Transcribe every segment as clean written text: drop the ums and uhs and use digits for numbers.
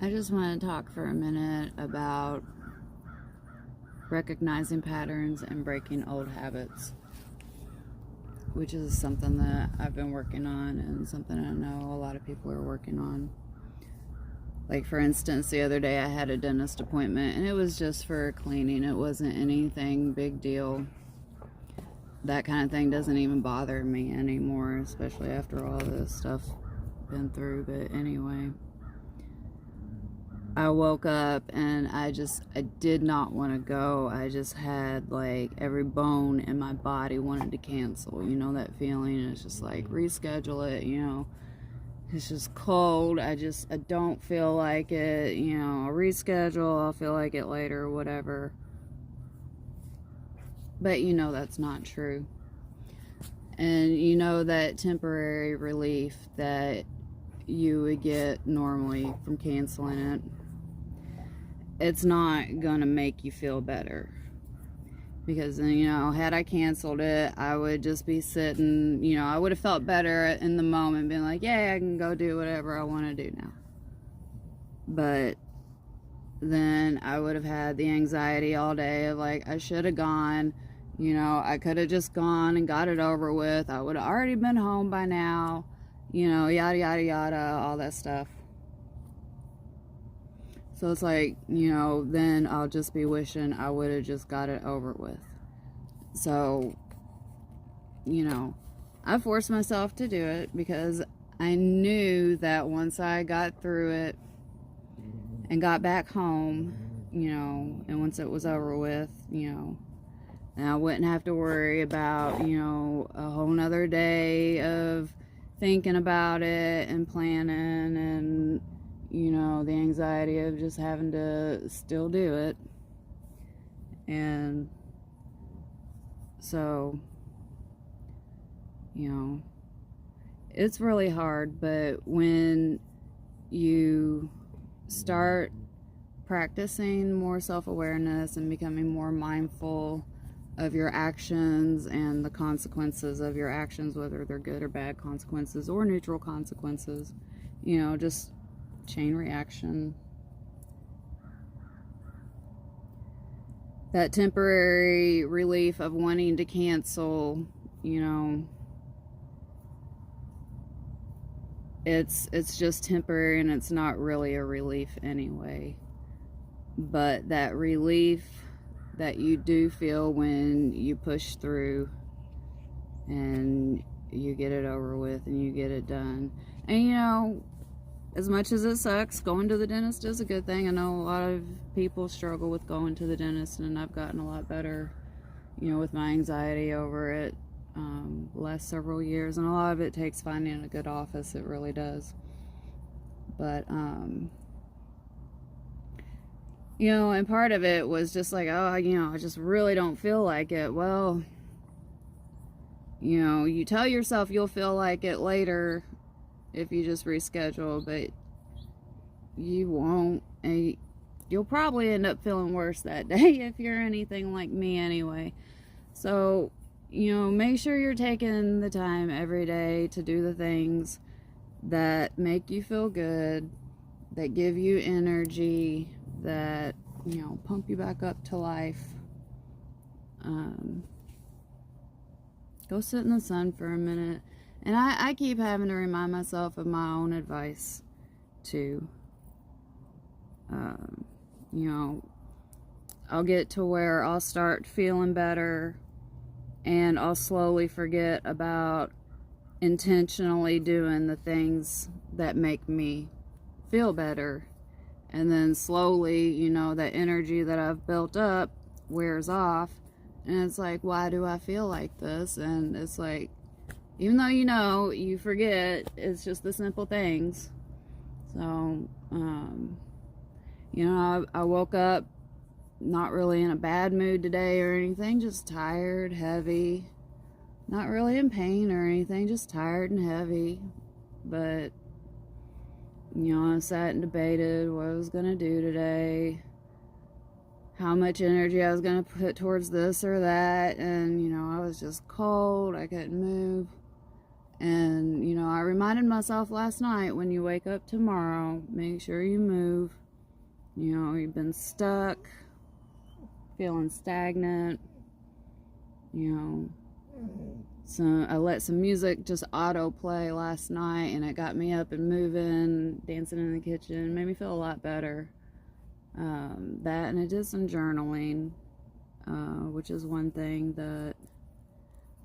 I just want to talk for a minute about recognizing patterns and breaking old habits, which is something that I've been working on and something I know a lot of people are working on. Like, for instance, the other day I had a dentist appointment and it was just for cleaning. It wasn't anything big deal. That kind of thing doesn't even bother me anymore, especially after all this stuff been through. But anyway, I woke up and I did not want to go. I just had like every bone in my body wanted to cancel. You know that feeling? It's just like reschedule it, It's just cold. I don't feel like it, I'll reschedule. I'll feel like it later, whatever. But that's not true. And that temporary relief that you would get normally from canceling it, it's not gonna make you feel better. Because had I canceled it, I would just be sitting, I would have felt better in the moment, being like, yeah, I can go do whatever I want to do now. But then I would have had the anxiety all day of like, I should have gone, I could have just gone and got it over with. I would have already been home by now, yada, yada, yada, all that stuff. So it's like, then I'll just be wishing I would have just got it over with. So, I forced myself to do it because I knew that once I got through it and got back home, and once it was over with, and I wouldn't have to worry about, a whole nother day of thinking about it and planning and, the anxiety of just having to still do it. And so, it's really hard, but when you start practicing more self-awareness and becoming more mindful of your actions and the consequences of your actions, whether they're good or bad consequences or neutral consequences, just chain reaction. That temporary relief of wanting to cancel, it's just temporary and it's not really a relief anyway. But that relief that you do feel when you push through and you get it over with and you get it done. And as much as it sucks, going to the dentist is a good thing. I know a lot of people struggle with going to the dentist, and I've gotten a lot better, with my anxiety over it the last several years. And a lot of it takes finding a good office. It really does. But, and part of it was just like, oh, I just really don't feel like it. Well, you tell yourself you'll feel like it later if you just reschedule, but you won't, and you'll probably end up feeling worse that day if you're anything like me anyway. So, make sure you're taking the time every day to do the things that make you feel good, that give you energy, that, pump you back up to life. Go sit in the sun for a minute. And I keep having to remind myself of my own advice, too. I'll get to where I'll start feeling better, and I'll slowly forget about intentionally doing the things that make me feel better. And then slowly, that energy that I've built up wears off. And it's like, why do I feel like this? And it's like, even though you forget, it's just the simple things. So, I woke up not really in a bad mood today or anything, just tired, heavy, not really in pain or anything, just tired and heavy. But, I sat and debated what I was going to do today, how much energy I was going to put towards this or that, and, I was just cold, I couldn't move. And, you know, I reminded myself last night, when you wake up tomorrow, make sure you move. You know, you've been stuck, feeling stagnant, you know. So I let some music just auto play last night, and it got me up and moving, dancing in the kitchen, made me feel a lot better. That, and I did some journaling, which is one thing that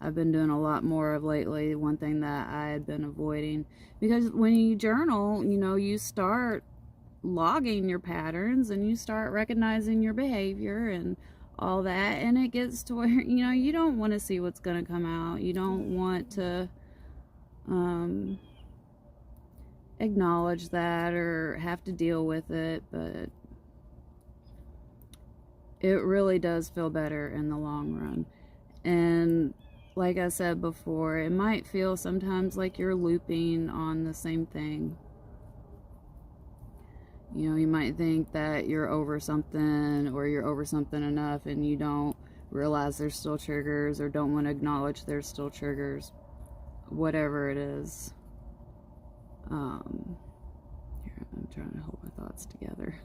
I've been doing a lot more of lately, one thing that I had been avoiding. Because when you journal, you know, you start logging your patterns, and you start recognizing your behavior and all that, and it gets to where, you know, you don't want to see what's going to come out. You don't want to acknowledge that or have to deal with it, but it really does feel better in the long run. And like I said before, it might feel sometimes like you're looping on the same thing. You know, you might think that you're over something, or you're over something enough, and you don't realize there's still triggers, or don't want to acknowledge there's still triggers, whatever it is. Here, I'm trying to hold my thoughts together.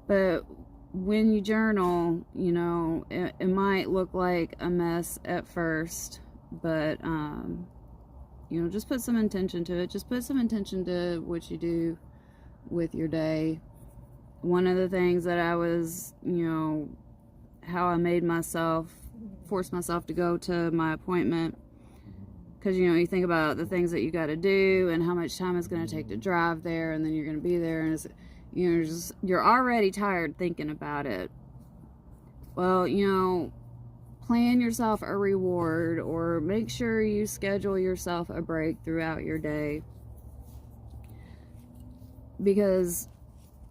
But when you journal, you know, it might look like a mess at first, but you know, just put some intention to it. Just put some intention to what you do with your day. One of the things that I was, you know, how I made myself, force myself to go to my appointment, because, you know, you think about the things that you got to do and how much time it's going to take to drive there, and then you're going to be there, and it's, you know, just, you're already tired thinking about it. Well, you know, plan yourself a reward, or make sure you schedule yourself a break throughout your day, because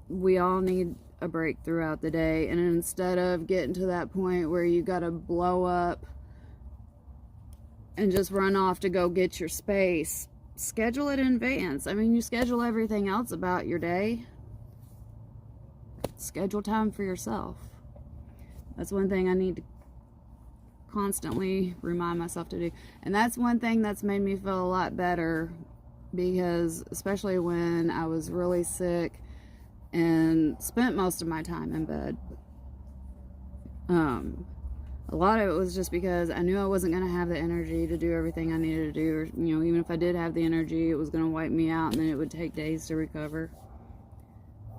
we all need a break throughout the day. And instead of getting to that point where you gotta blow up and just run off to go get your space, schedule it in advance. I mean, you schedule everything else about your day. Schedule time for yourself. That's one thing I need to constantly remind myself to do. And that's one thing that's made me feel a lot better, because especially when I was really sick and spent most of my time in bed, a lot of it was just because I knew I wasn't going to have the energy to do everything I needed to do, or, you know, even if I did have the energy, it was going to wipe me out, and then it would take days to recover.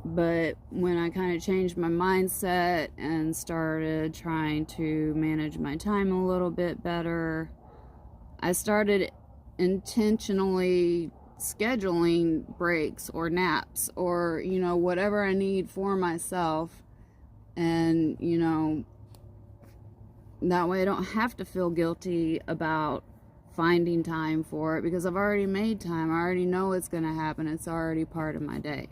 But when I kind of changed my mindset and started trying to manage my time a little bit better, I started intentionally scheduling breaks or naps, or, you know, whatever I need for myself. And, you know, that way I don't have to feel guilty about finding time for it, because I've already made time. I already know it's going to happen. It's already part of my day.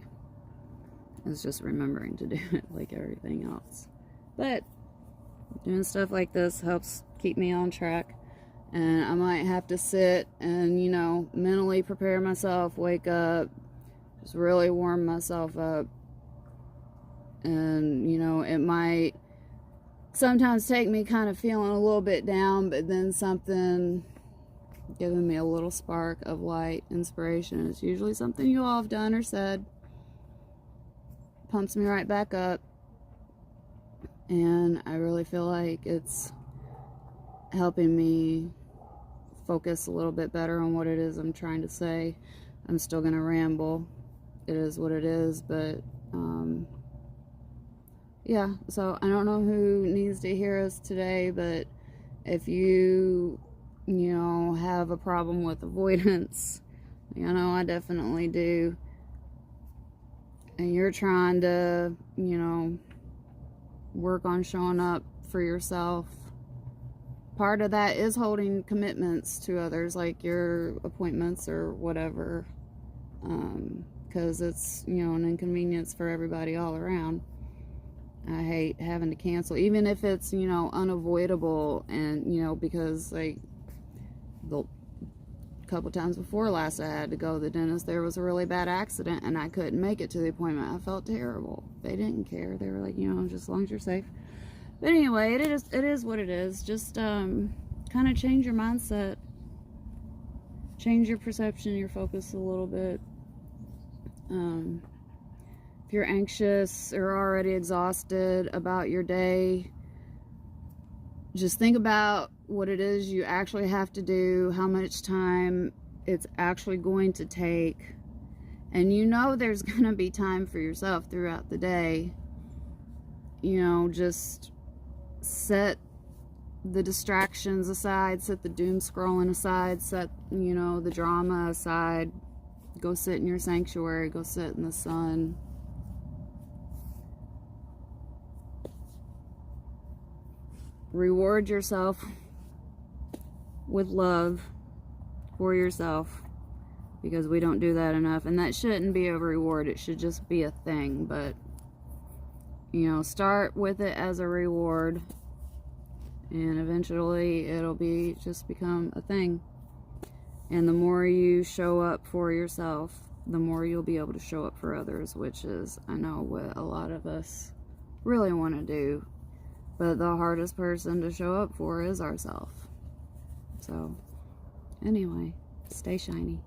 It's just remembering to do it, like everything else. But doing stuff like this helps keep me on track. And I might have to sit and, you know, mentally prepare myself, wake up, just really warm myself up. And, you know, it might sometimes take me kind of feeling a little bit down, but then something giving me a little spark of light, inspiration. It's usually something you all have done or said. Pumps me right back up, and I really feel like it's helping me focus a little bit better on what it is I'm trying to say. I'm still gonna ramble. It is what it is, but yeah, so I don't know who needs to hear us today, but if you know, have a problem with avoidance, you know, I definitely do, and you're trying to, you know, work on showing up for yourself, part of that is holding commitments to others, like your appointments or whatever, because it's, you know, an inconvenience for everybody all around. I hate having to cancel, even if it's, you know, unavoidable, and, you know, because, like, the couple times before last I had to go to the dentist, there was a really bad accident and I couldn't make it to the appointment. I felt terrible. They didn't care. They were like, you know, just as long as you're safe. But anyway, it is what it is. Just kind kind of change your mindset, change your perception, your focus a little bit. If you're anxious or already exhausted about your day, just think about what it is you actually have to do, how much time it's actually going to take. And you know there's going to be time for yourself throughout the day. You know, just set the distractions aside, set the doom scrolling aside, set, you know, the drama aside. Go sit in your sanctuary, go sit in the sun. Reward yourself with love for yourself, because we don't do that enough, and that shouldn't be a reward, it should just be a thing. But you know, start with it as a reward, and eventually it'll be just become a thing. And the more you show up for yourself, the more you'll be able to show up for others, which is, I know, what a lot of us really want to do. But the hardest person to show up for is ourselves. So, anyway, stay shiny.